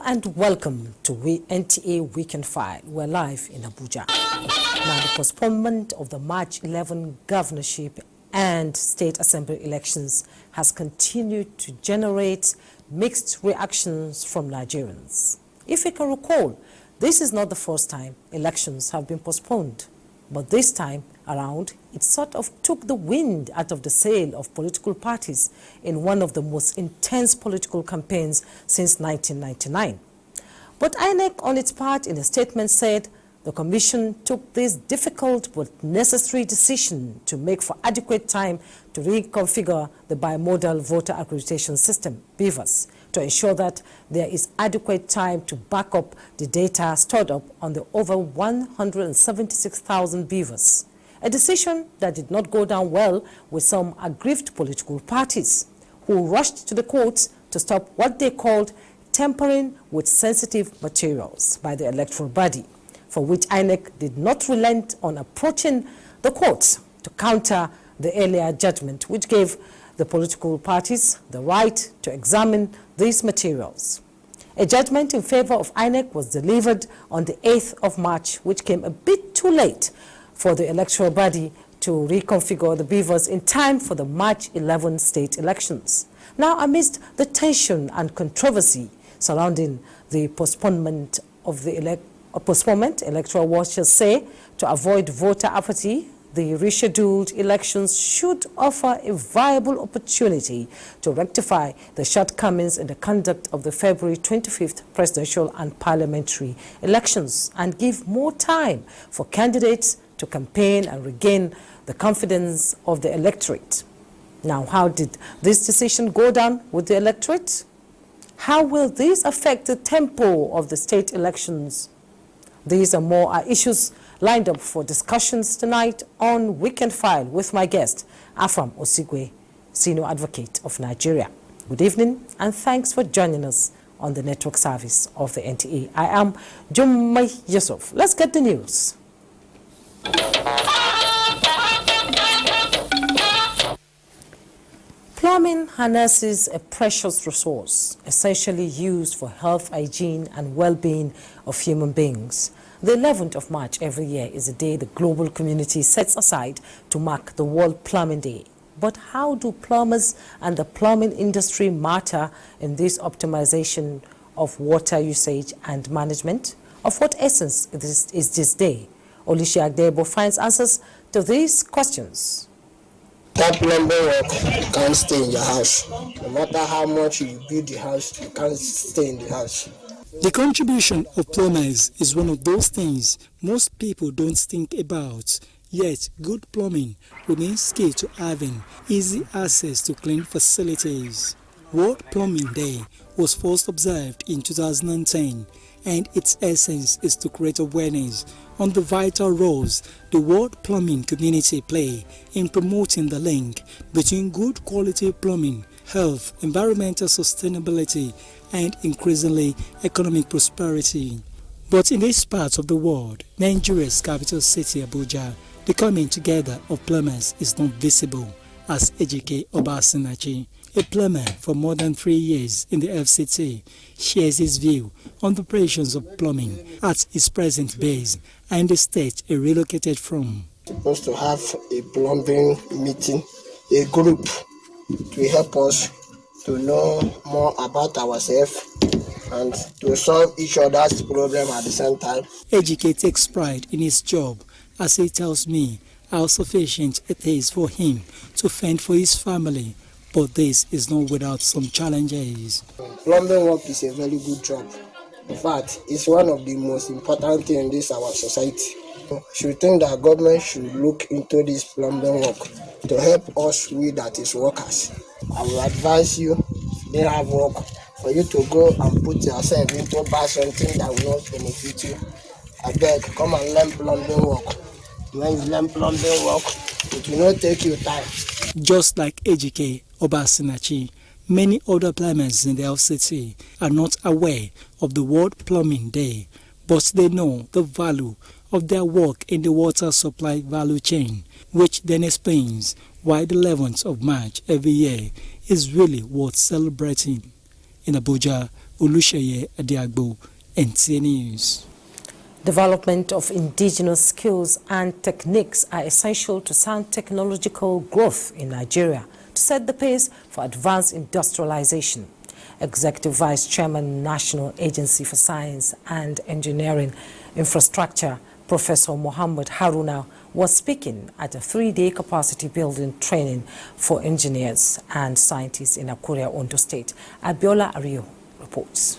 And welcome to NTA Weekend File. We're live in Abuja. Now, the postponement of the March 11 governorship and state assembly elections has continued to generate mixed reactions from Nigerians. If you can recall, this is not the first time elections have been postponed, but this time around, it sort of took the wind out of the sail of political parties in one of the most intense political campaigns since 1999. But INEC, on its part, in a statement said the commission took this difficult but necessary decision to make for adequate time to reconfigure the bimodal voter accreditation system, BVAS, to ensure that there is adequate time to back up the data stored up on the over 176,000 BVAS. A decision that did not go down well with some aggrieved political parties who rushed to the courts to stop what they called tampering with sensitive materials by the electoral body, for which INEC did not relent on approaching the courts to counter the earlier judgment, which gave the political parties the right to examine these materials. A judgment in favor of INEC was delivered on the 8th of March, which came a bit too late for the electoral body to reconfigure the BVAS in time for the March 11 state elections. Now, amidst the tension and controversy surrounding the postponement of the electoral watchers say to avoid voter apathy, the rescheduled elections should offer a viable opportunity to rectify the shortcomings in the conduct of the February 25th presidential and parliamentary elections and give more time for candidates to campaign and regain the confidence of the electorate. Now, how did this decision go down with the electorate? How will this affect the tempo of the state elections? These and more are issues lined up for discussions tonight on Weekend File with my guest, Afam Osigwe, Senior Advocate of Nigeria. Good evening and thanks for joining us on the network service of the NTA. I am Jummai Yusuf. Let's get the news. Plumbing harnesses a precious resource, essentially used for health, hygiene, and well-being of human beings. The 11th of March every year is a day the global community sets aside to mark the World Plumbing Day. But how do plumbers and the plumbing industry matter in this optimization of water usage and management? Of what essence is this day? Olishia Agdebo finds answers to these questions. That plumbing work can't stay in your house. No matter how much you build the house, you can't stay in the house. The contribution of plumbers is one of those things most people don't think about. Yet, good plumbing remains key to having easy access to clean facilities. World Plumbing Day was first observed in 2010, and its essence is to create awareness on the vital roles the world plumbing community play in promoting the link between good quality plumbing, health, environmental sustainability, and increasingly economic prosperity. But in this part of the world, Nigeria's capital city Abuja, the coming together of plumbers is not visible, as Ejike Obasinachi, a plumber for more than 3 years in the FCT, shares his view on the operations of plumbing at his present base and the state he relocated from. Supposed to have a plumbing meeting, a group to help us to know more about ourselves and to solve each other's problem at the same time. Ejike takes pride in his job as he tells me how sufficient it is for him to fend for his family. But this is not without some challenges. Plumbing work is a very good job. In fact, it's one of the most important things in this our society. I should think that government should look into this plumbing work to help us with that is workers. I will advise you, if you don't have work, for you to go and put yourself into buy something that will not benefit you. I beg, come and learn plumbing work. When you learn plumbing work, it will not take you time. Just like Ejike Obasinachi, many other plumbers in the FCT are not aware of the World Plumbing Day, but they know the value of their work in the water supply value chain, which then explains why the 11th of March every year is really worth celebrating. In Abuja, Olusheye Adiagbo, NTA News. Development of indigenous skills and techniques are essential to sound technological growth in Nigeria to set the pace for advanced industrialization. Executive Vice Chairman, National Agency for Science and Engineering Infrastructure, Professor Muhammad Haruna, was speaking at a 3-day capacity building training for engineers and scientists in Akure, Ondo State. Abiola Ario reports.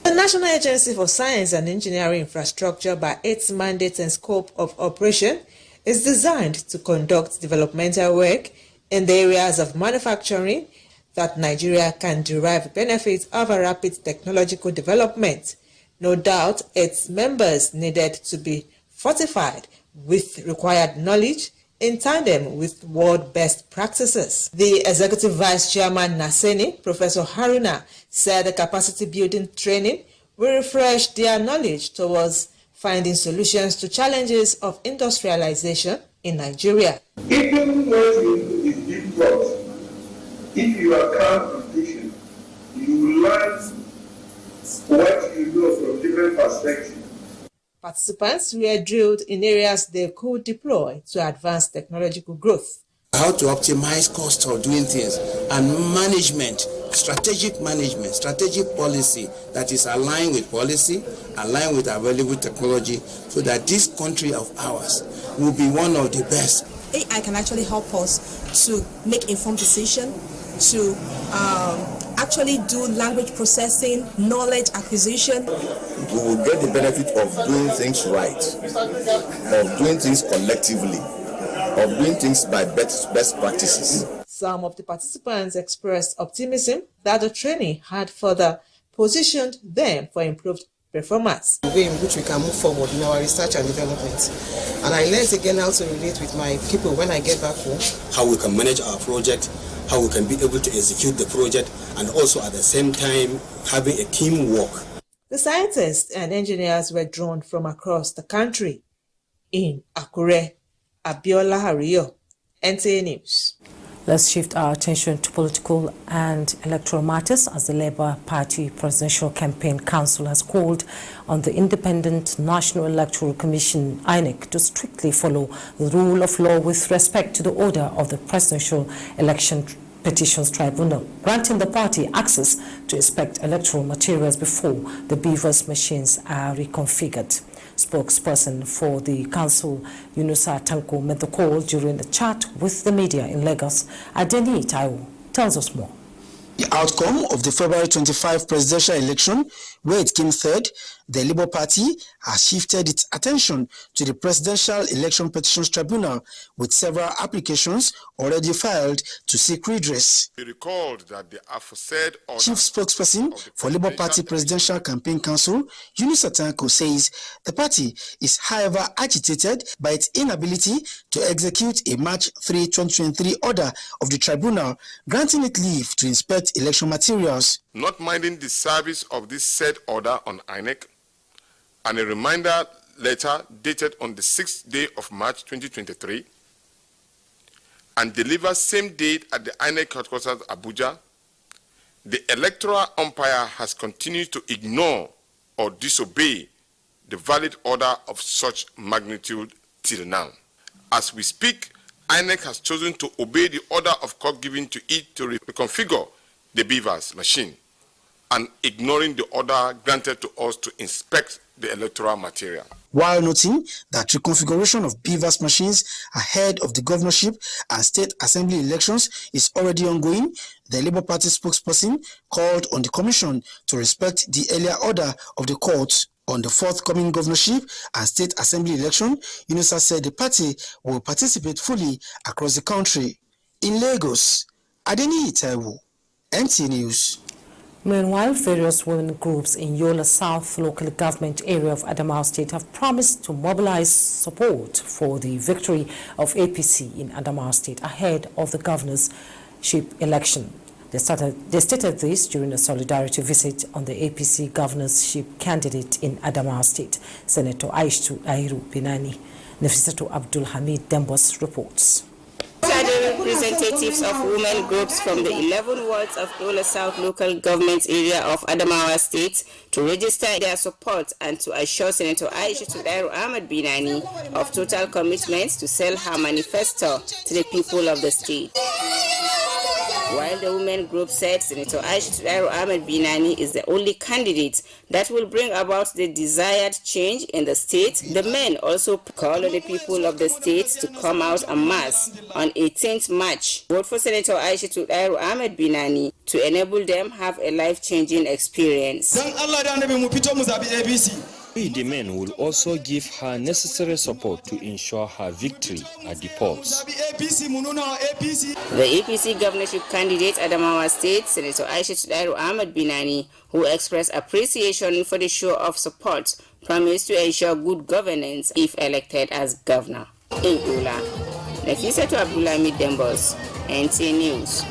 The National Agency for Science and Engineering Infrastructure, by its mandate and scope of operation, is designed to conduct developmental work in the areas of manufacturing that Nigeria can derive benefits of a rapid technological development. No doubt, its members needed to be fortified with required knowledge in tandem with world best practices. The Executive Vice Chairman Naseni, Professor Haruna, said the capacity building training will refresh their knowledge towards finding solutions to challenges of industrialization in Nigeria. Even when you do deep thought, if you are calm and patient, you learn what you know from different perspectives. Participants were drilled in areas they could deploy to advance technological growth. How to optimize cost of doing things and management, strategic policy that is aligned with policy, aligned with available technology, so that this country of ours will be one of the best. AI can actually help us to make informed decisions, to actually do language processing, knowledge acquisition. We will get the benefit of doing things right, of doing things collectively, of doing things by best practices. Some of the participants expressed optimism that the training had further positioned them for improved performance. The way in which we can move forward in our research and development. And I learned again how to relate with my people when I get back home. How we can manage our project, how we can be able to execute the project, and also at the same time having a teamwork. The scientists and engineers were drawn from across the country. In Akure, Abiola Ario, NTA News. Let's shift our attention to political and electoral matters as the Labour Party Presidential Campaign Council has called on the Independent National Electoral Commission, INEC, to strictly follow the rule of law with respect to the order of the Presidential Election Petitions Tribunal, granting the party access to inspect electoral materials before the BVAS machines are reconfigured. Spokesperson for the council, Yunusa Tanko, made the call during a chat with the media in Lagos. Adeni Taiwo tells us more. The outcome of the February 25 presidential election, where it came third, the Labour Party has shifted its attention to the Presidential Election Petitions Tribunal, with several applications already filed to seek redress. We recalled that the aforesaid Chief spokesperson for Labour Party Presidential Campaign Council, Yunusa Tanko, says the party is, however, agitated by its inability to execute a March 3, 2023 order of the tribunal, granting it leave to inspect election materials. Not minding the service of this said order on INEC, and a reminder letter dated on the 6th day of March 2023, and delivered same date at the INEC headquarters Abuja, the electoral umpire has continued to ignore or disobey the valid order of such magnitude till now. As we speak, INEC has chosen to obey the order of court given to it to reconfigure the BVAS machine, and ignoring the order granted to us to inspect the electoral material. While noting that reconfiguration of BVAS machines ahead of the governorship and state assembly elections is already ongoing, the Labour Party spokesperson called on the Commission to respect the earlier order of the court. On the forthcoming governorship and state assembly election, Yunusa said the party will participate fully across the country. In Lagos, Adeni Taiwo, NTA News. Meanwhile, various women groups in Yola South local government area of Adamawa State have promised to mobilize support for the victory of APC in Adamawa State ahead of the governorship election. They stated this during a solidarity visit on the APC governorship candidate in Adamawa State, Senator Aisha Ahiru Binani. Nefisatu Abdul Hamid Dembos reports. These are the representatives of women groups from the 11 wards of Dola South local government area of Adamawa State to register their support and to assure Senator Aisha Ahmed Binani of total commitment to sell her manifesto to the people of the state. While the women group said Senator Aisha Ahmed Binani is the only candidate that will bring about the desired change in the state, the men also call on the people of the state to come out en masse on 18th March, vote for Senator Aisha Ahmed Binani to enable them have a life-changing experience. We, the men, will also give her necessary support to ensure her victory at the polls. The APC governorship candidate Adamawa State, Senator Aisha Ahmed Binani, who expressed appreciation for the show of support, promised to ensure good governance if elected as governor. In Dola, Nefisatu Abdullah Dembos, NTA News.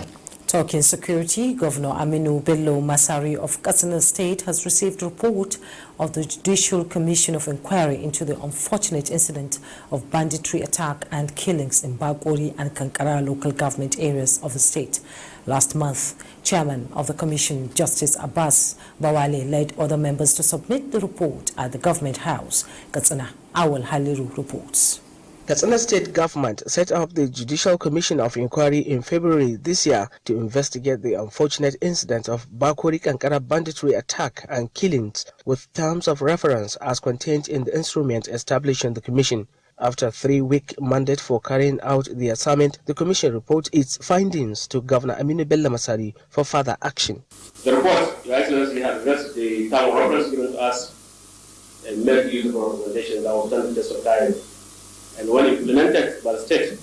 Talking security, Governor Aminu Bello Masari of Katsina State has received a report of the Judicial Commission of Inquiry into the unfortunate incident of banditry attack and killings in Bagori and Kankara local government areas of the state. Last month, Chairman of the Commission, Justice Abbas Bawale, led other members to submit the report at the Government House. Katsina Awal Haliru reports. Katsina State Government set up the Judicial Commission of Inquiry in February this year to investigate the unfortunate incident of Bakori Kankara banditry attack and killings with terms of reference as contained in the instrument establishing the Commission. After a 3-week mandate for carrying out the assignment, the Commission reports its findings to Governor Aminu Bello Masari for further action. The report, Your Excellency, has addressed the term of reference given to us and made use of recommendations that was done to test of time. And when implemented by the state, it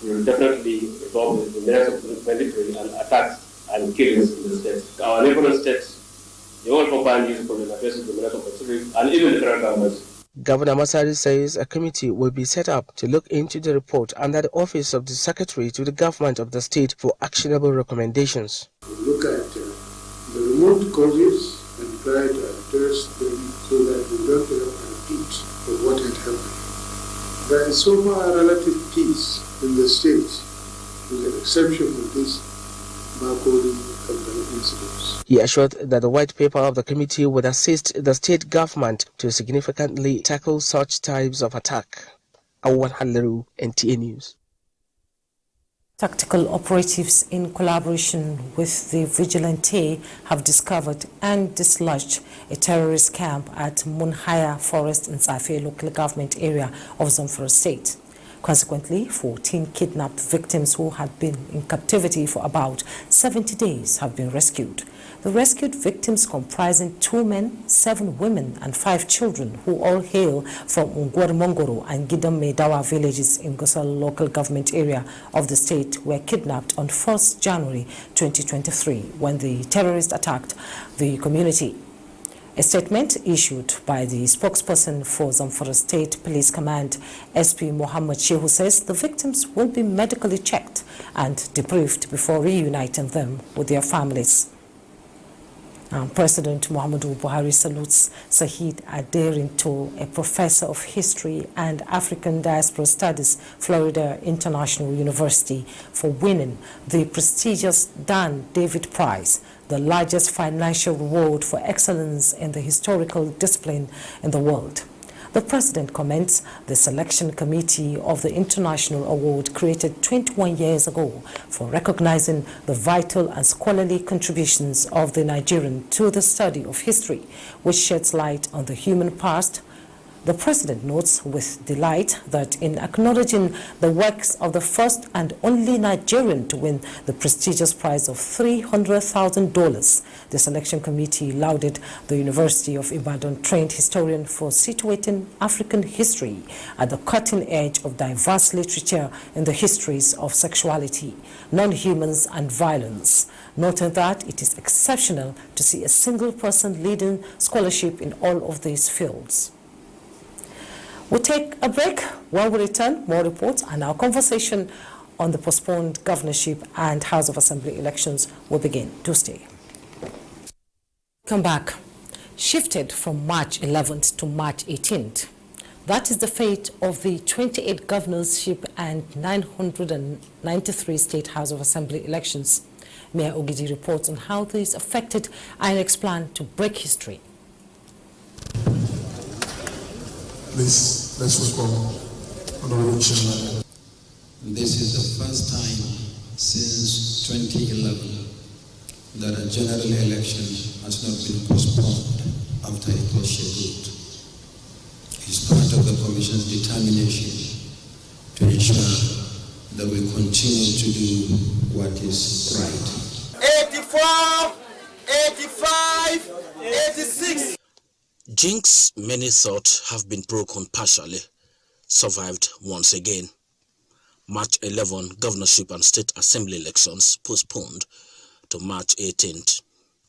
will definitely resolve the menace of banditry and attacks and killings in the state. Our neighboring states, they all combine these problems addressing the menace of banditry and even the federal government. Governor Masari says a committee will be set up to look into the report under the office of the Secretary to the government of the state for actionable recommendations. We look at the remote causes and try to address them so that we don't have a repeat of what had happened. There is so far relative peace in the state, with an exception of this Bakori incidents. He assured that the white paper of the committee would assist the state government to significantly tackle such types of attack. Awan Haleru, NTA News. Tactical operatives in collaboration with the vigilante have discovered and dislodged a terrorist camp at Munhaya Forest in Zafe local government area of Zamfara State. Consequently, 14 kidnapped victims who had been in captivity for about 70 days have been rescued. The rescued victims comprising 2 men, 7 women and 5 children who all hail from Ungwar Mongoro and Gidam Medawa villages in Gosal local government area of the state were kidnapped on 1st January 2023 when the terrorists attacked the community. A statement issued by the spokesperson for Zamfara State Police Command, SP Mohammed Shehu, says the victims will be medically checked and debriefed before reuniting them with their families. President Muhammadu Buhari salutes Sahid Aderinto, a professor of history and African diaspora studies, Florida International University, for winning the prestigious Dan David Prize, the largest financial reward for excellence in the historical discipline in the world. The president comments the selection committee of the international award created 21 years ago for recognizing the vital and scholarly contributions of the Nigerian to the study of history, which sheds light on the human past. The president notes with delight that in acknowledging the works of the first and only Nigerian to win the prestigious prize of $300,000, the selection committee lauded the University of Ibadan trained historian for situating African history at the cutting edge of diverse literature in the histories of sexuality, non-humans and violence, noting that it is exceptional to see a single person leading scholarship in all of these fields. We'll take a break. When we return, more reports and our conversation on the postponed governorship and House of Assembly elections will begin Tuesday. Come back. Shifted from March 11th to March 18th. That is the fate of the 28 governorship and 993 State House of Assembly elections. Mayor Ogidi reports on how this affected INEC's plan to break history. Please, let's welcome Honorable Chairman. This is the first time since 2011 that a general election has not been postponed after it was scheduled. It's part of the Commission's determination to ensure that we continue to do what is right. 84, 85, 86. Jinx many thought have been broken partially, survived once again. March 11 governorship and state assembly elections postponed to March 18th.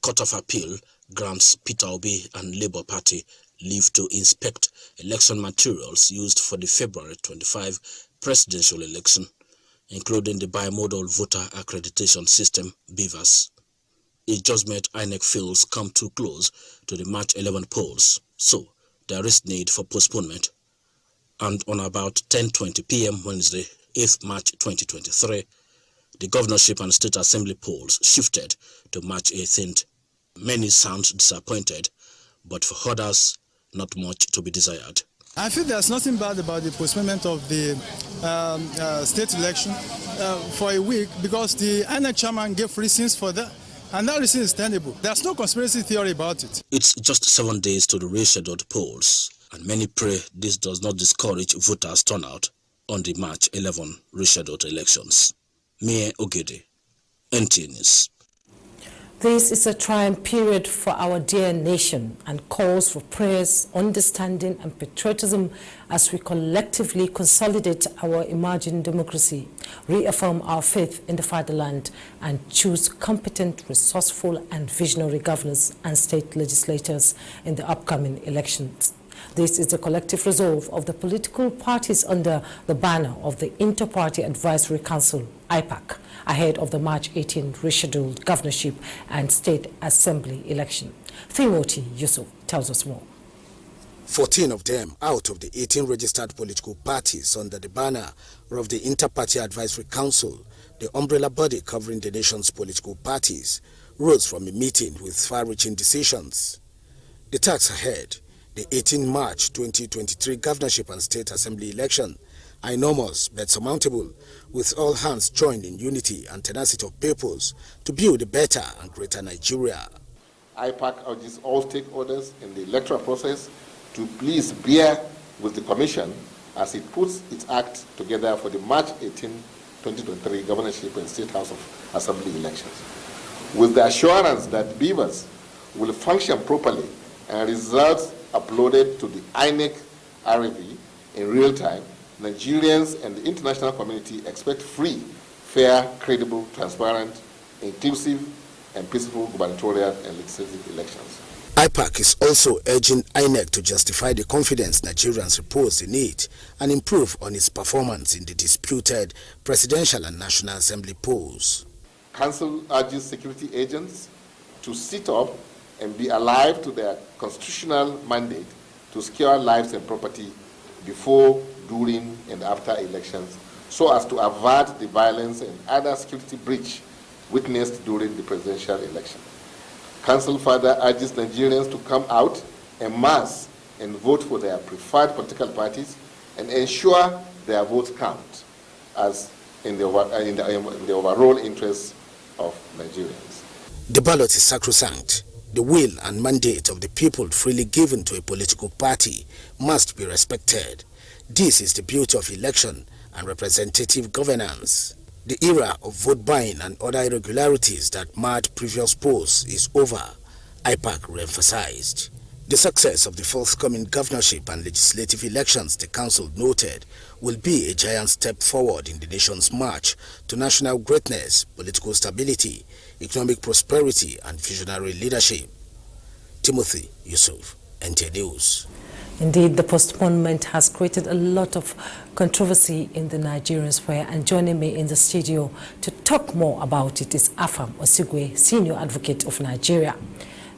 Court of Appeal grants Peter Obi and Labour Party leave to inspect election materials used for the February 25 presidential election, including the bimodal voter accreditation system, BVAS. A judgment INEC feels come too close to the March 11 polls, so there is need for postponement. And on about 10:20 p.m. Wednesday, 8th March 2023, the governorship and state assembly polls shifted to March 18th. Many sound disappointed, but for others, not much to be desired. I feel there's nothing bad about the postponement of the state election for a week, because the INEC chairman gave reasons for that, and that reason is tenable. There's no conspiracy theory about it. It's just 7 days to the rescheduled polls, and many pray this does not discourage voters' turnout on the March 11 rescheduled elections. Mayor Ogede, NTA News. This is a trying period for our dear nation and calls for prayers, understanding and patriotism as we collectively consolidate our emerging democracy, reaffirm our faith in the fatherland and choose competent, resourceful and visionary governors and state legislators in the upcoming elections. This is the collective resolve of the political parties under the banner of the Inter-Party Advisory Council, IPAC, ahead of the March 18 rescheduled governorship and state assembly election. Timothy Yusuf tells us more. 14 of them out of the 18 registered political parties under the banner of the Inter-Party Advisory Council, the umbrella body covering the nation's political parties, rose from a meeting with far-reaching decisions. The task ahead, the 18 March 2023 governorship and state assembly election, are enormous but surmountable, with all hands joined in unity and tenacity of purpose to build a better and greater Nigeria. IPAC urges all stakeholders in the electoral process to please bear with the Commission as it puts its act together for the March 18, 2023 governorship and state house of assembly elections, with the assurance that BVAS will function properly and results uploaded to the INEC RAV in real time. Nigerians and the international community expect free, fair, credible, transparent, inclusive, and peaceful gubernatorial and legislative elections. IPAC is also urging INEC to justify the confidence Nigerians repose in it and improve on its performance in the disputed presidential and national assembly polls. Council urges security agents to sit up and be alive to their constitutional mandate to secure lives and property before, during, and after elections, so as to avert the violence and other security breach witnessed during the presidential election. Council further urges Nigerians to come out en masse and vote for their preferred political parties and ensure their votes count as in the overall interests of Nigerians. The ballot is sacrosanct. The will and mandate of the people freely given to a political party must be respected. This is the beauty of election and representative governance. The era of vote buying and other irregularities that marred previous polls is over, IPAC re-emphasized. The success of the forthcoming governorship and legislative elections, the council noted, will be a giant step forward in the nation's march to national greatness, political stability, economic prosperity and visionary leadership. Timothy Yusuf, NTA News. Indeed, the postponement has created a lot of controversy in the Nigerian sphere, and joining me in the studio to talk more about it is Afam Osigwe, Senior Advocate of Nigeria.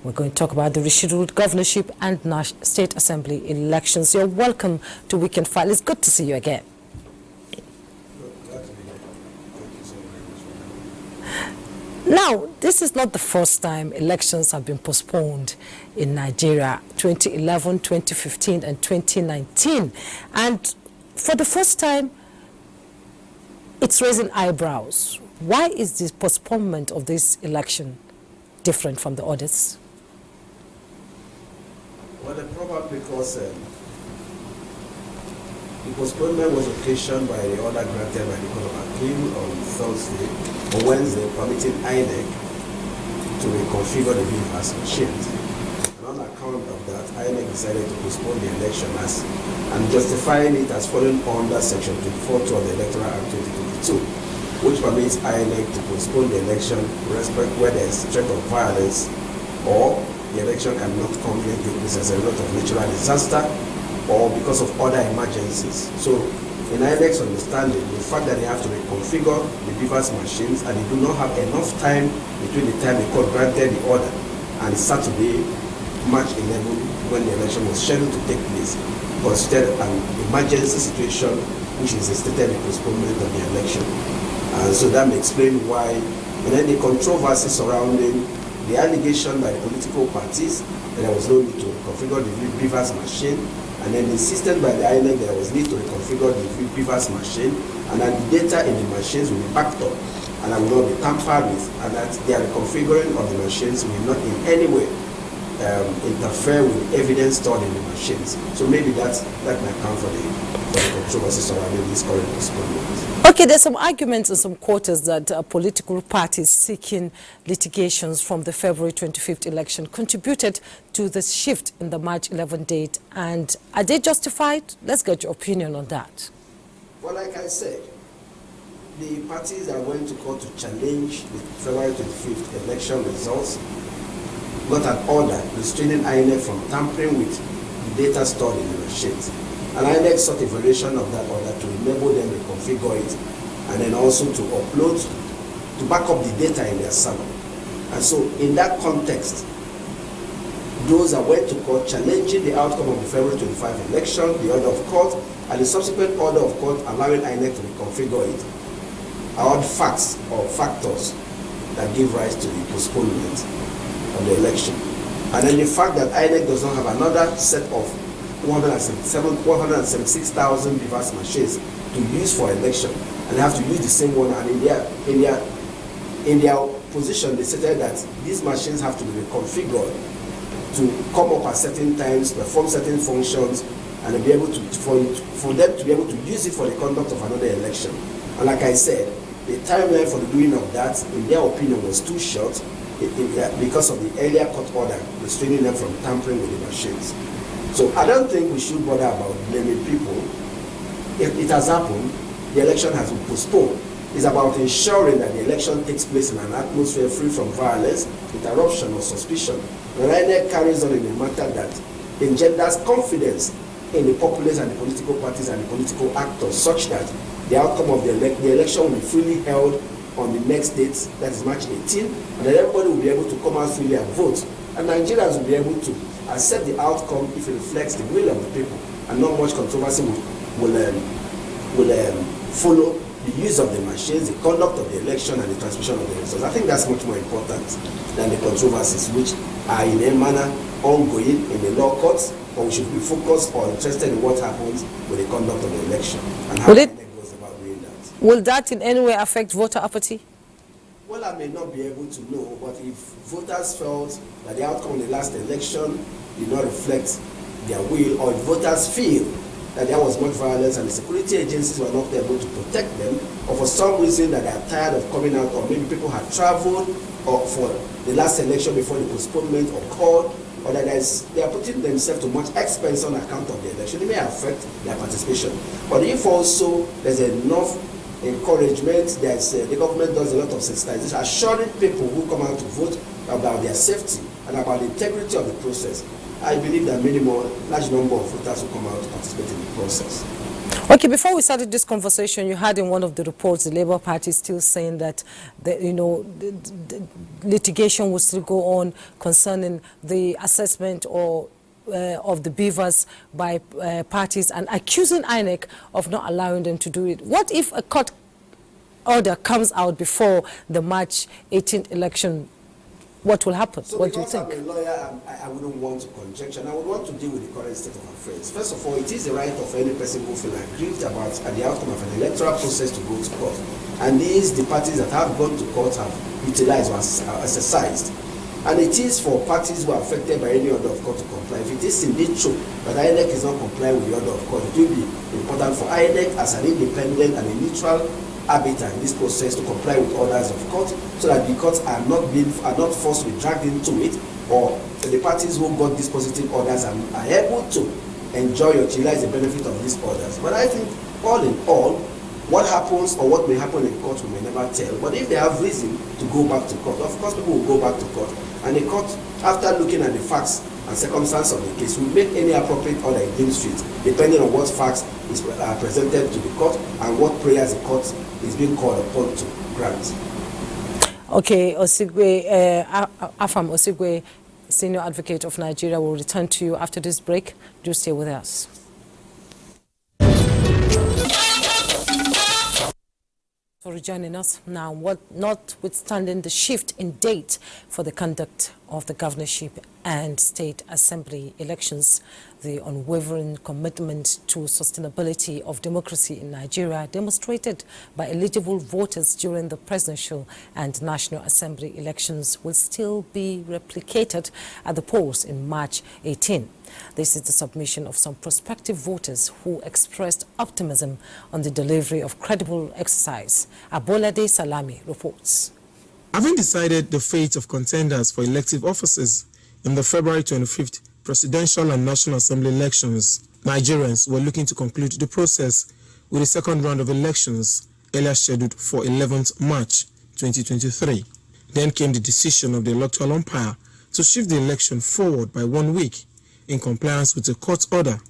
We're going to talk about the rescheduled governorship and state assembly elections. You're welcome to Weekend File. It's good to see you again. Now, this is not the first time elections have been postponed in Nigeria, 2011, 2015, and 2019. And for the first time, it's raising eyebrows. Why is this postponement of this election different from the others? Well, probably because the postponement was occasioned by the order granted by the Court of Appeal on Thursday or Wednesday, permitting INEC to reconfigure the BVAS machines. And on account of that, INEC decided to postpone the election and justifying it as falling under Section 24 of the Electoral Act 2022, which permits INEC to postpone the election where there is threat of violence or the election cannot conflict take place as a result of natural disaster or because of other emergencies. So, in INEC's understanding, the fact that they have to reconfigure the BVAS machines and they do not have enough time between the time the court granted the order and Saturday, March 11, when the election was scheduled to take place, considered an emergency situation which necessitated the postponement of the election. So that may explain why, and then the controversy surrounding the allegation by the political parties that there was no need to reconfigure the BVAS machine, and then insisted by the INEC that there was need to reconfigure the BVAS machine, and that the data in the machines will be backed up and that will not be tampered with, and that the reconfiguring of the machines will not in any way interfere with evidence stored in the machines. So maybe that may account for the controversy surrounding this current postponement. Okay, there's some arguments in some quarters that political parties seeking litigations from the February 25th election contributed to the shift in the March 11 date. And are they justified? Let's get your opinion on that. Well, like I said, the parties that went to court to challenge the February 25th election results got an order restraining INEC from tampering with the data stored in the machines. And INEC sought a variation of that order to enable them to configure it and then also to upload, to back up the data in their server. And so in that context, those that went to court challenging the outcome of the February 25 election, the order of court, and the subsequent order of court allowing INEC to reconfigure it, are facts or factors that give rise to the postponement of the election. And then the fact that INEC does not have another set of 176,000 BVAS machines to use for election, and they have to use the same one. And in their position, they stated that these machines have to be reconfigured to come up at certain times, perform certain functions, and be able to for them to be able to use it for the conduct of another election. And like I said, the timeline for the doing of that, in their opinion, was too short because of the earlier court order restraining them from tampering with the machines. So I don't think we should bother about blaming people. If it has happened, the election has been postponed. It's about ensuring that the election takes place in an atmosphere free from violence, interruption, or suspicion. The INEC carries on in a matter that engenders confidence in the populace and the political parties and the political actors, such that the outcome of the election will be freely held on the next date, that is March 18, and then everybody will be able to come out freely and vote. And Nigerians will be able to accept the outcome if it reflects the will of the people, and not much controversy will follow the use of the machines, the conduct of the election, and the transmission of the results. I think that's much more important than the controversies which are in a manner ongoing in the law courts, but we should be focused or interested in what happens with the conduct of the election and how it goes about doing that. Will that in any way affect voter apathy? Well, I may not be able to know, but if voters felt that the outcome of the last election did not reflect their will, or if voters feel that there was much violence and the security agencies were not able to protect them, or for some reason that they are tired of coming out, or maybe people had traveled or for the last election before the postponement occurred, or that they are putting themselves to much expense on account of the election, it may affect their participation. But if also there's enough encouragement, the government does a lot of sensitization, assuring people who come out to vote about their safety and about the integrity of the process, I believe that large number of voters will come out to participate in the process. Okay, before we started this conversation, you had in one of the reports the Labour Party still saying that the litigation will still go on concerning the assessment or of the beavers by parties, and accusing INEC of not allowing them to do it. What if a court order comes out before the March 18th election? What will happen? So what do you think? I'm a lawyer, I wouldn't want to conjecture, and I would want to deal with the current state of affairs. First of all, it is the right of any person who feels aggrieved about the outcome of an electoral process to go to court. And the parties that have gone to court have utilized or exercised. And it is for parties who are affected by any order of court to comply. If it is indeed true that INEC is not complying with the order of court, it will be important for INEC as an independent and a neutral arbiter in this process to comply with orders of court, so that the courts are not forced to be dragged into it, or the parties who got these positive orders are able to enjoy or utilize the benefit of these orders. But I think all in all, what happens or what may happen in court we may never tell. But if they have reason to go back to court, of course people will go back to court, and the court, after looking at the facts and circumstances of the case, will make any appropriate order it deems fit, depending on what facts is presented to the court and what prayers the court is being called upon to grant. Okay, Osigwe, Afam Osigwe, Senior Advocate of Nigeria, will return to you after this break. Do stay with us. For joining us now, notwithstanding the shift in date for the conduct of the governorship and state assembly elections, the unwavering commitment to sustainability of democracy in Nigeria demonstrated by eligible voters during the presidential and national assembly elections will still be replicated at the polls in March 18. This is the submission of some prospective voters who expressed optimism on the delivery of credible exercise. Abolade Salami reports. Having decided the fate of contenders for elective offices in the February 25th presidential and national assembly elections, Nigerians were looking to conclude the process with the second round of elections earlier scheduled for 11th March 2023. Then came the decision of the electoral umpire to shift the election forward by 1 week in compliance with a court order,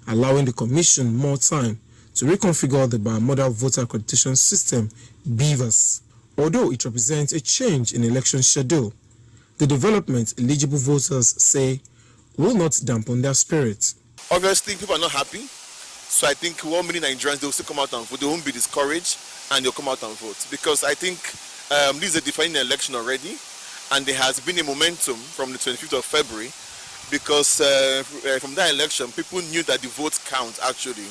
allowing the commission more time to reconfigure the bimodal voter accreditation system, BVAS. Although it represents a change in election schedule, the development eligible voters say will not dampen their spirits. Obviously, people are not happy, so I think many Nigerians, they will still come out and vote. They won't be discouraged, and they'll come out and vote. Because I think this is a defining election already, and there has been a momentum from the 25th of February, because from that election, people knew that the votes count, actually.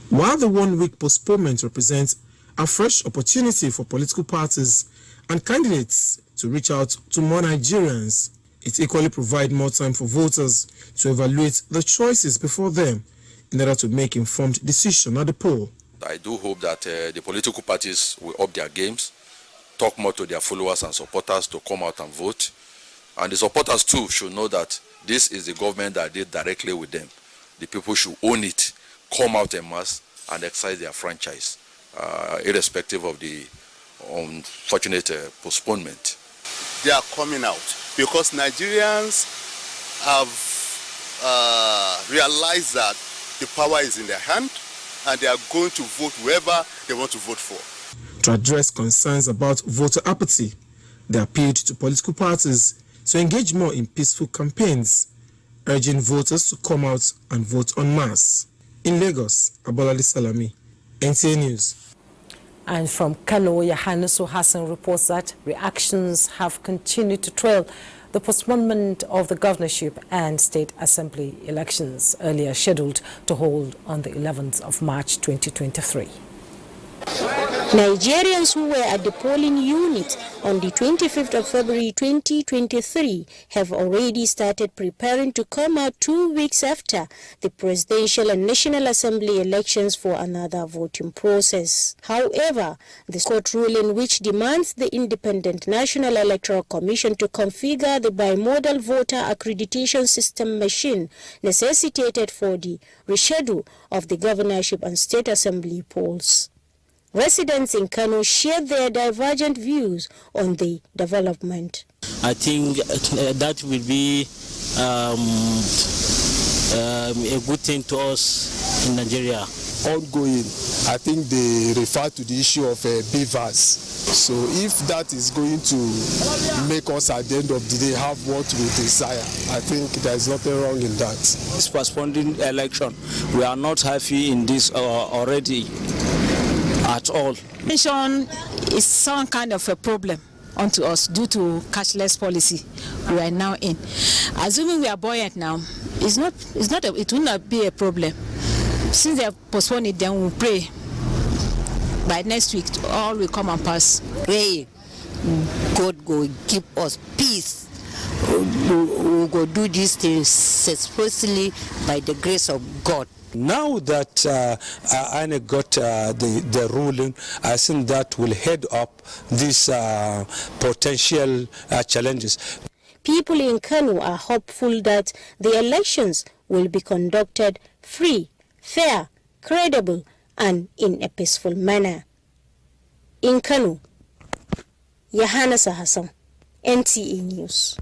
While the 1 week postponement represents a fresh opportunity for political parties and candidates to reach out to more Nigerians, it equally provides more time for voters to evaluate the choices before them in order to make informed decisions at the poll. I do hope that the political parties will up their games, talk more to their followers and supporters to come out and vote. And the supporters too should know that this is the government that did directly with them. The people should own it, come out en masse and exercise their franchise, irrespective of the unfortunate postponement. They are coming out because Nigerians have realized that the power is in their hand and they are going to vote whoever they want to vote for. To address concerns about voter apathy, they appealed to political parties to engage more in peaceful campaigns, urging voters to come out and vote en masse. In Lagos, Abolade Salami, NTA News. And from Kano, Yahanusu Hassan reports that reactions have continued to trail the postponement of the governorship and state assembly elections earlier scheduled to hold on the 11th of March 2023. Nigerians who were at the polling unit on the 25th of February 2023 have already started preparing to come out 2 weeks after the presidential and national assembly elections for another voting process. However, the court ruling which demands the independent National Electoral Commission to configure the bimodal voter accreditation system machine necessitated for the reschedule of the governorship and state assembly polls. Residents in Kano shared their divergent views on the development. I think that will be a good thing to us in Nigeria. Ongoing, I think they refer to the issue of beavers. So if that is going to make us at the end of the day have what we desire, I think there is nothing wrong in that. This postponing election, we are not happy in this already at all. Pension is some kind of a problem onto us due to cashless policy we are now in. Assuming we are buoyant now, it will not be a problem. Since they have postponed it, then we'll pray. By next week, all will come and pass. Pray, God go give us peace. We go do these things successfully by the grace of God. Now that INEC got the ruling, I think that will head up these potential challenges. People in Kano are hopeful that the elections will be conducted free, fair, credible, and in a peaceful manner. In Kano, Yahanasa Hassan, NTA News.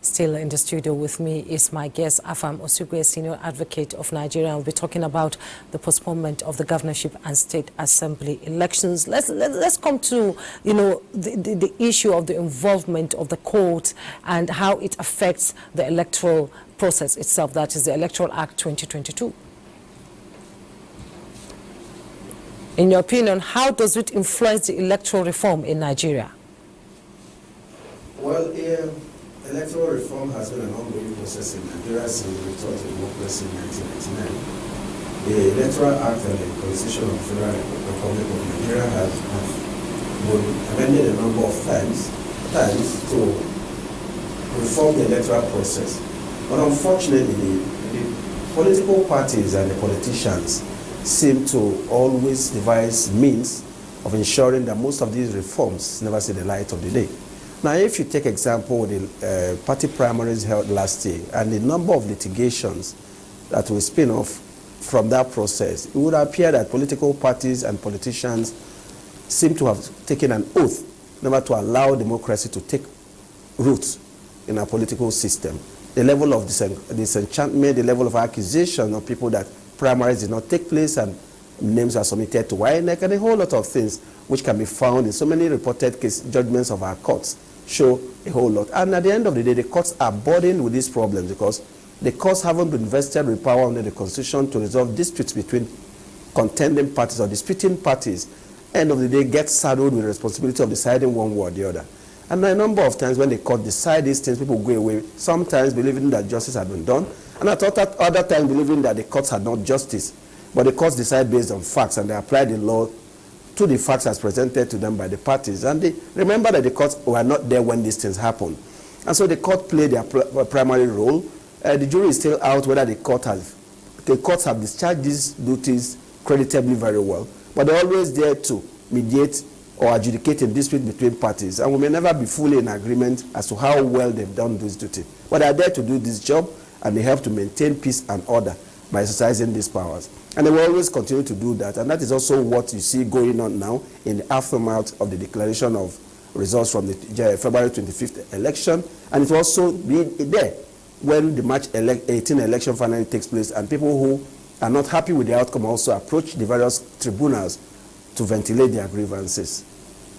Still in the studio with me is my guest, Afam Osugwe, Senior Advocate of Nigeria. We'll be talking about the postponement of the governorship and state assembly elections. Let's come to, the issue of the involvement of the court and how it affects the electoral process itself. That is the Electoral Act 2022. In your opinion, how does it influence the electoral reform in Nigeria? Well, electoral reform has been an ongoing process in Nigeria since the return to democracy in 1999. The Electoral Act and the Constitution of the Federal Republic of Nigeria have been amended a number of times to reform the electoral process. But unfortunately, the political parties and the politicians seem to always devise means of ensuring that most of these reforms never see the light of the day. Now, if you take example, the party primaries held last year and the number of litigations that will spin off from that process, it would appear that political parties and politicians seem to have taken an oath never to allow democracy to take root in our political system. The level of disenchantment, the level of accusation of people that primaries did not take place and names are submitted to INEC, and a whole lot of things which can be found in so many reported case judgments of our courts show a whole lot. And at the end of the day, the courts are burdened with these problems because the courts haven't been vested with power under the Constitution to resolve disputes between contending parties or disputing parties. End of the day, get saddled with the responsibility of deciding one way or the other. And a number of times when the court decide these things, people go away, sometimes believing that justice had been done, and at other times believing that the courts had not justice. But the courts decide based on facts, and they apply the law to the facts as presented to them by the parties. And they remember that the courts were not there when these things happened. And so the court played their primary role. The jury is still out whether the courts have discharged these duties creditably very well. But they're always there to mediate or adjudicate a dispute between parties. And we may never be fully in agreement as to how well they've done this duty. But they're there to do this job, and they help to maintain peace and order by exercising these powers. And they will always continue to do that. And that is also what you see going on now in the aftermath of the declaration of results from the February 25th election. And it will also be there when the March 18 election finally takes place, and people who are not happy with the outcome also approach the various tribunals to ventilate their grievances.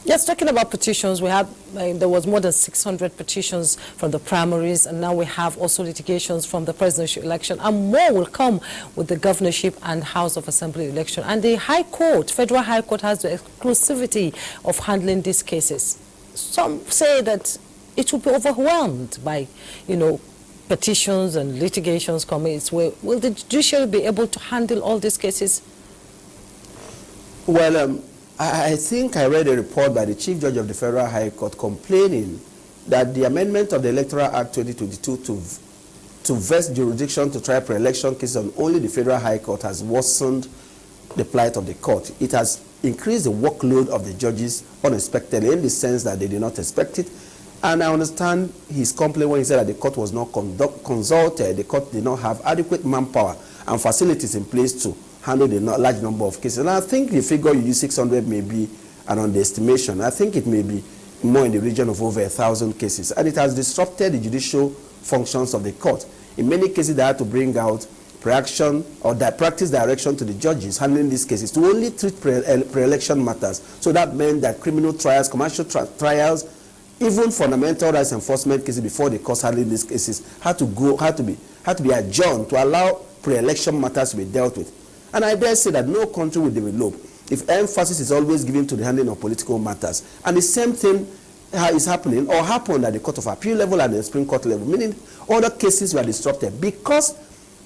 Yes, talking about petitions, we had there was more than 600 petitions from the primaries, and now we have also litigations from the presidential election, and more will come with the governorship and House of Assembly election. And the High Court, Federal High Court, has the exclusivity of handling these cases. Some say that it will be overwhelmed by, petitions and litigations coming its way. Will the judiciary be able to handle all these cases? Well, I think I read a report by the Chief Judge of the Federal High Court complaining that the amendment of the Electoral Act 2022 to vest jurisdiction to try pre-election cases on only the Federal High Court has worsened the plight of the court. It has increased the workload of the judges unexpectedly, in the sense that they did not expect it. And I understand his complaint when he said that the court was not consulted, the court did not have adequate manpower and facilities in place to handled a large number of cases. And I think the figure you use, 600, may be an underestimation. I think it may be more in the region of over 1,000 cases. And it has disrupted the judicial functions of the court. In many cases, they had to bring out practice direction to the judges handling these cases to only treat pre-election matters. So that meant that criminal trials, commercial trials, even fundamental rights enforcement cases before the courts handling these cases had to be adjourned to allow pre-election matters to be dealt with. And I dare say that no country will develop if emphasis is always given to the handling of political matters. And the same thing is happening or happened at the Court of Appeal level and the Supreme Court level, meaning other cases were disrupted because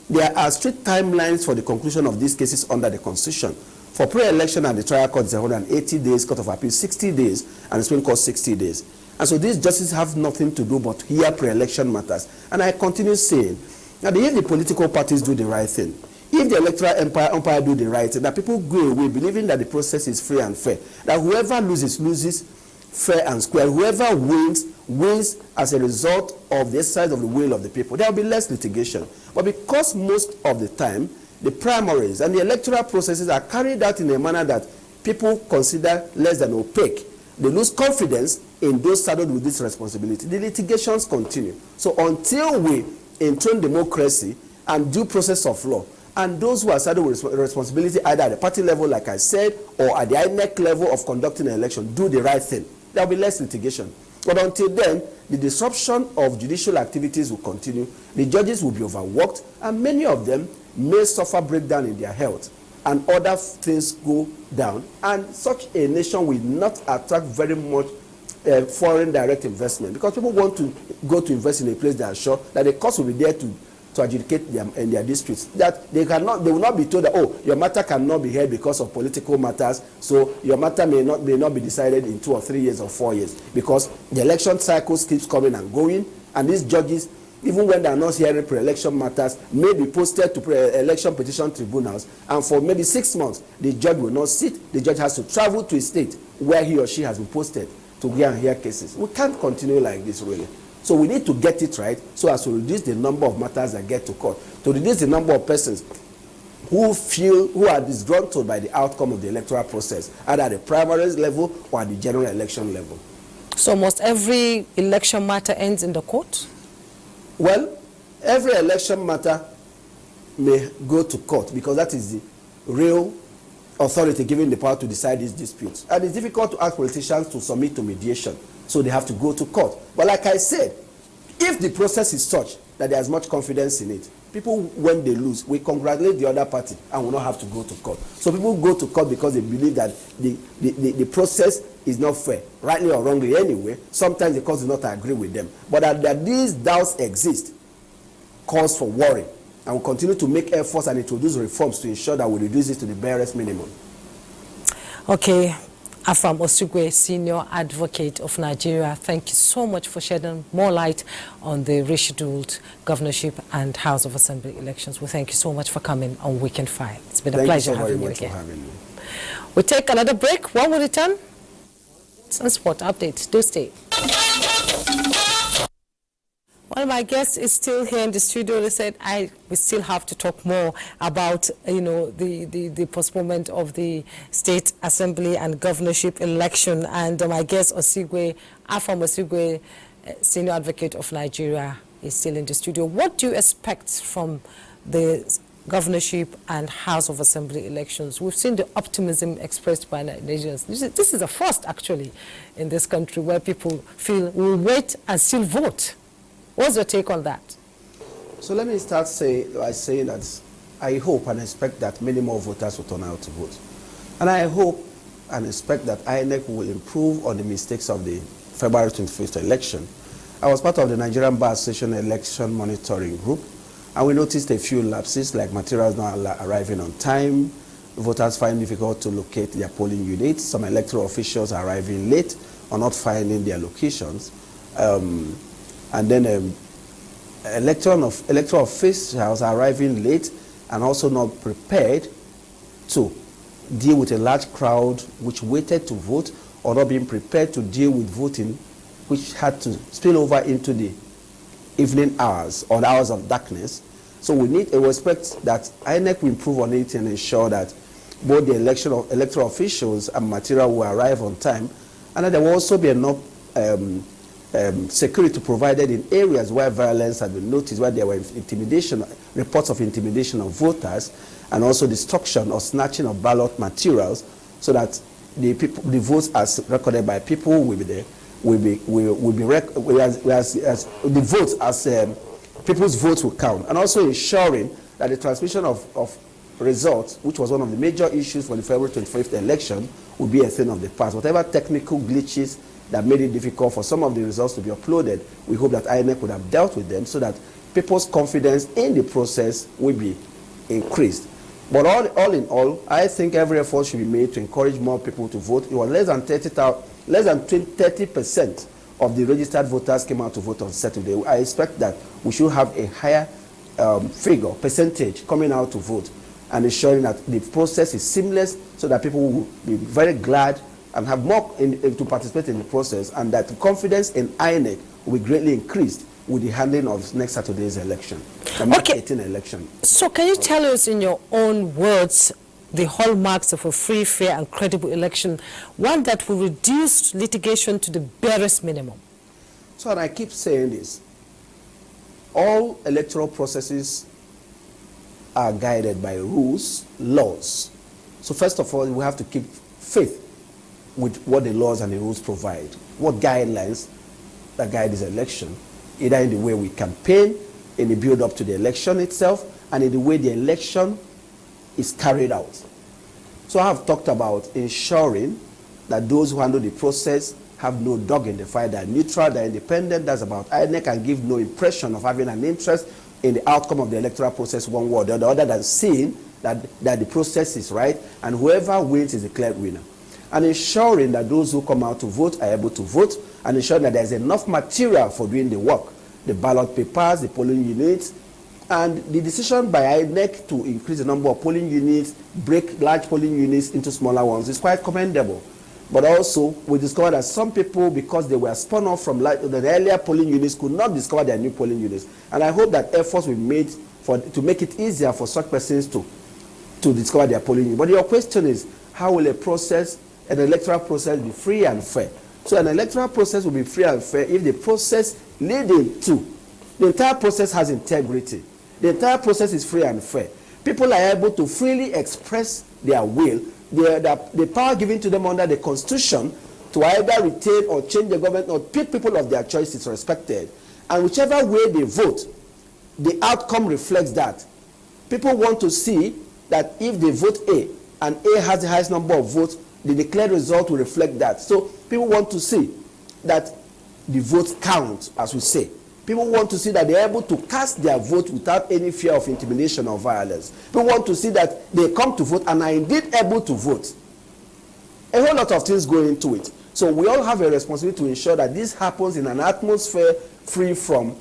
there are strict timelines for the conclusion of these cases under the Constitution. For pre-election and the trial court is 180 days, Court of Appeal 60 days, and the Supreme Court 60 days. And so these justices have nothing to do but hear pre-election matters. And I continue saying that if the political parties do the right thing, if the electoral umpire do the right thing, that people go away believing that the process is free and fair, that whoever loses, loses fair and square, whoever wins, wins as a result of the exercise of the will of the people, there will be less litigation. But because most of the time, the primaries and the electoral processes are carried out in a manner that people consider less than opaque, they lose confidence in those saddled with this responsibility. The litigations continue. So until we enthrone democracy and due process of law, and those who are saddled with responsibility either at the party level, like I said, or at the IPAC level of conducting an election, do the right thing, there will be less litigation. But until then, the disruption of judicial activities will continue, the judges will be overworked, and many of them may suffer breakdown in their health, and other things go down. And such a nation will not attract very much foreign direct investment, because people want to go to invest in a place they are sure that the cost will be there to adjudicate their disputes. That they will not be told that, oh, your matter cannot be heard because of political matters, so your matter may not be decided in 2 or 3 years or 4 years, because the election cycles keeps coming and going, and these judges, even when they are not hearing pre-election matters, may be posted to pre-election petition tribunals, and for maybe 6 months, the judge will not sit. The judge has to travel to a state where he or she has been posted to go and hear cases. We can't continue like this, really. So we need to get it right so as to reduce the number of matters that get to court, to reduce the number of persons who are disgruntled by the outcome of the electoral process, either at the primaries level or at the general election level. So must every election matter end in the court? Well, every election matter may go to court because that is the real authority given the power to decide these disputes. And it's difficult to ask politicians to submit to mediation, so they have to go to court. But like I said, if the process is such that there is much confidence in it, people, when they lose, we congratulate the other party and will not have to go to court. So people go to court because they believe that the process is not fair, rightly or wrongly anyway. Sometimes the court does not agree with them. But that these doubts exist cause for worry. And we'll continue to make efforts and introduce reforms to ensure that we reduce it to the barest minimum. Okay. Afam Osugwe, Senior Advocate of Nigeria, thank you so much for shedding more light on the rescheduled governorship and House of Assembly elections. We thank you so much for coming on Weekend File. It's been a pleasure having you again. We take another break. When we return, transport update. Do stay. Well, my guest is still here in the studio. They said we still have to talk more about, the postponement of the State Assembly and governorship election. And my guest, Afam Osugwe, Senior Advocate of Nigeria, is still in the studio. What do you expect from the governorship and House of Assembly elections? We've seen the optimism expressed by Nigerians. This is a first, actually, in this country where people feel we'll wait and still vote. What's your take on that? So let me start by saying that I hope and expect that many more voters will turn out to vote. And I hope and expect that IPAC will improve on the mistakes of the February 25th election. I was part of the Nigerian Bar Association election monitoring group, and we noticed a few lapses, like materials not arriving on time, voters find it difficult to locate their polling units, some electoral officials are arriving late or not finding their locations. And then electoral officials are arriving late and also not prepared to deal with a large crowd which waited to vote, or not being prepared to deal with voting, which had to spill over into the evening hours or the hours of darkness. So we need a respect that INEC will improve on it and ensure that both the electoral officials and material will arrive on time, and that there will also be enough security provided in areas where violence has been noticed, where there were reports of intimidation of voters, and also destruction or snatching of ballot materials, so that the votes as recorded by people will be there, people's votes will count, and also ensuring that the transmission of results, which was one of the major issues for the February 25th election, will be a thing of the past. Whatever technical glitches that made it difficult for some of the results to be uploaded, we hope that INEC would have dealt with them so that people's confidence in the process will be increased. But all in all, I think every effort should be made to encourage more people to vote. It was less than 30% of the registered voters came out to vote on Saturday. I expect that we should have a higher percentage coming out to vote, and ensuring that the process is seamless so that people will be very glad and have more to participate in the process, and that the confidence in INEC will be greatly increased with the handling of next Saturday's election, the March 18 election. So can you tell us in your own words the hallmarks of a free, fair and credible election, one that will reduce litigation to the barest minimum? So, and I keep saying this, all electoral processes are guided by rules, laws. So first of all, we have to keep faith with what the laws and the rules provide, what guidelines that guide this election, either in the way we campaign, in the build-up to the election itself, and in the way the election is carried out. So I have talked about ensuring that those who handle the process have no dog in the fight, they're neutral, they're independent. That's about INEC, and give no impression of having an interest in the outcome of the electoral process one way or the other than seeing that the process is right, and whoever wins is a clear winner. And ensuring that those who come out to vote are able to vote, and ensuring that there's enough material for doing the work, the ballot papers, the polling units, and the decision by INEC to increase the number of polling units, break large polling units into smaller ones is quite commendable. But also, we discovered that some people, because they were spun off from the earlier polling units, could not discover their new polling units. And I hope that efforts will be made to make it easier for such persons to discover their polling unit. But your question is, how will an electoral process be free and fair? So an electoral process will be free and fair if the process leading to, the entire process has integrity. The entire process is free and fair. People are able to freely express their will. The power given to them under the Constitution to either retain or change the government or pick people of their choice is respected. And whichever way they vote, the outcome reflects that. People want to see that if they vote A and A has the highest number of votes, the declared result will reflect that. So people want to see that the votes count, as we say. People want to see that they're able to cast their vote without any fear of intimidation or violence. People want to see that they come to vote and are indeed able to vote. A whole lot of things go into it. So we all have a responsibility to ensure that this happens in an atmosphere free from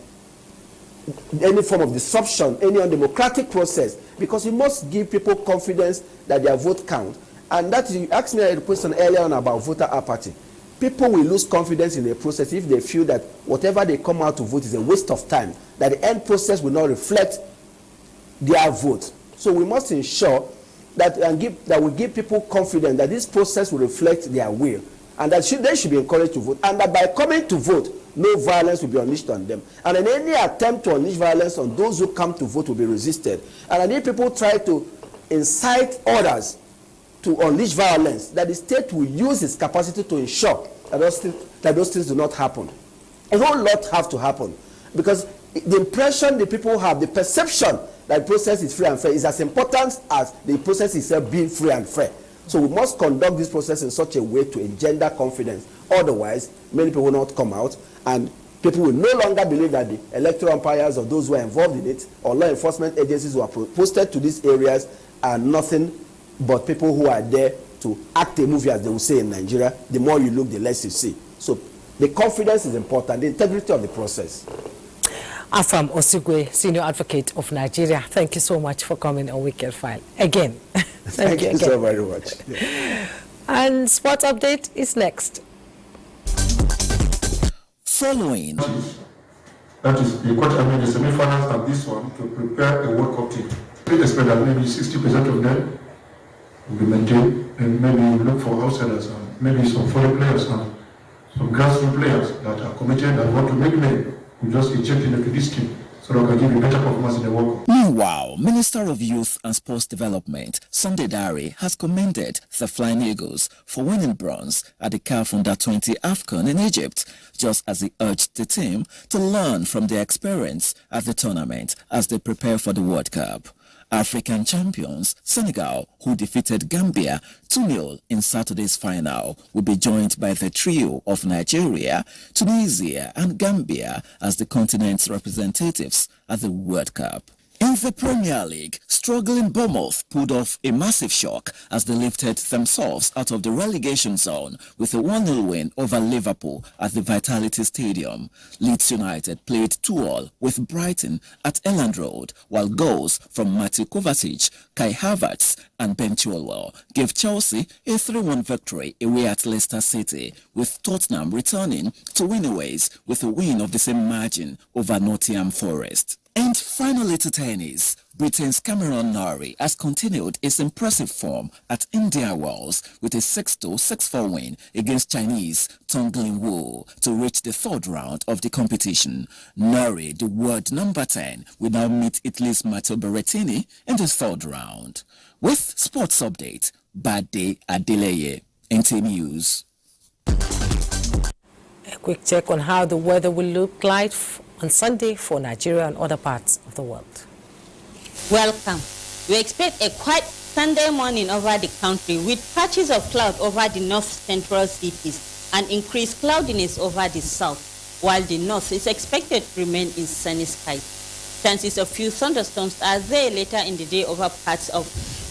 any form of disruption, any undemocratic process, because we must give people confidence that their vote counts. And that, you asked me a question earlier on about voter apathy. People will lose confidence in the process if they feel that whatever they come out to vote is a waste of time, that the end process will not reflect their vote. So we must ensure that we give people confidence that this process will reflect their will, and that they should be encouraged to vote, and that by coming to vote, no violence will be unleashed on them. And in any attempt to unleash violence on those who come to vote will be resisted. And if people try to incite others to unleash violence, that the state will use its capacity to ensure that those things do not happen. A whole lot have to happen, because the impression the people have, the perception that the process is free and fair, is as important as the process itself being free and fair. So we must conduct this process in such a way to engender confidence. Otherwise, many people will not come out, and people will no longer believe that the electoral umpires or those who are involved in it, or law enforcement agencies who are posted to these areas, are nothing but people who are there to act a movie, as they will say in Nigeria. The more you look, the less you see. So the confidence is important, the integrity of the process. Afam Osigwe, Senior Advocate of Nigeria, thank you so much for coming on Weekend File. Again. Thank you so very much. And Sports Update is next. Following that is the semi-finals and this one, to prepare a World Cup team. We expect that maybe 60% of them will be maintained, and maybe we look for outsiders and maybe some foreign players and some grassroots players that are committed and want to make money. We just inject into this team so that we can give a better performance in the World Cup. Meanwhile, Minister of Youth and Sports Development, Sunday Dare, has commended the Flying Eagles for winning bronze at the CAF Under-20 AFCON in Egypt, just as he urged the team to learn from their experience at the tournament as they prepare for the World Cup. African champions Senegal, who defeated Gambia 2-0 in Saturday's final, will be joined by the trio of Nigeria, Tunisia and Gambia as the continent's representatives at the World Cup. In the Premier League, struggling Bournemouth pulled off a massive shock as they lifted themselves out of the relegation zone with a 1-0 win over Liverpool at the Vitality Stadium. Leeds United played 2-2 with Brighton at Elland Road, while goals from Matthew Kovacic, Kai Havertz and Ben Chilwell gave Chelsea a 3-1 victory away at Leicester City, with Tottenham returning to win-aways with a win of the same margin over Nottingham Forest. And finally to tennis, Britain's Cameron Norrie has continued its impressive form at India Wells with a 6-2, 6-4 win against Chinese Tong Lin Wu to reach the third round of the competition. Norrie, the world number 10, will now meet Italy's Matteo Berrettini in the third round. With sports update, Bade Adeleye, NTA News. A quick check on how the weather will look like on Sunday for Nigeria and other parts of the world. Welcome. We expect a quiet Sunday morning over the country with patches of cloud over the north-central cities and increased cloudiness over the south, while the north is expected to remain in sunny skies. Chances of few thunderstorms are there later in the day over parts of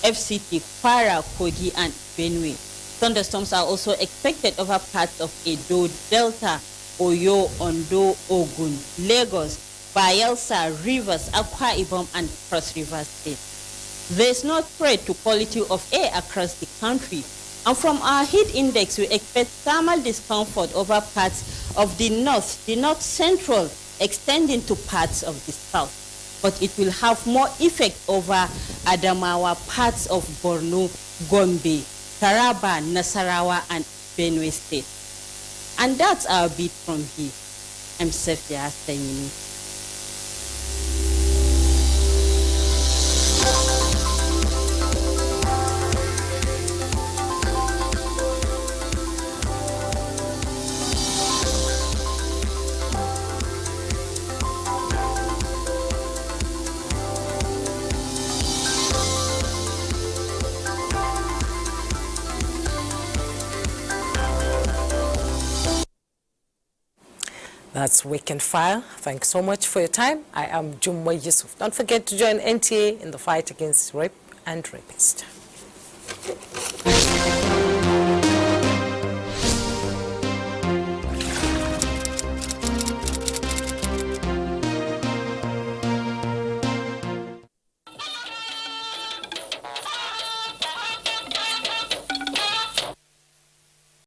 FCT, Kwara, Kogi and Benue. Thunderstorms are also expected over parts of Edo, Delta, Oyo, Ondo, Ogun, Lagos, Bayelsa, Rivers, Akwa Ibom, and Cross River State. There is no threat to quality of air across the country, and from our heat index, we expect thermal discomfort over parts of the north central, extending to parts of the south. But it will have more effect over Adamawa, parts of Borno, Gombe, Taraba, Nasarawa, and Benue State. And that's our beat from here. I'm Sophia Astemini. That's Weekend Fire. Thanks so much for your time. I am Jumwa Yusuf. Don't forget to join NTA in the fight against rape and rapists.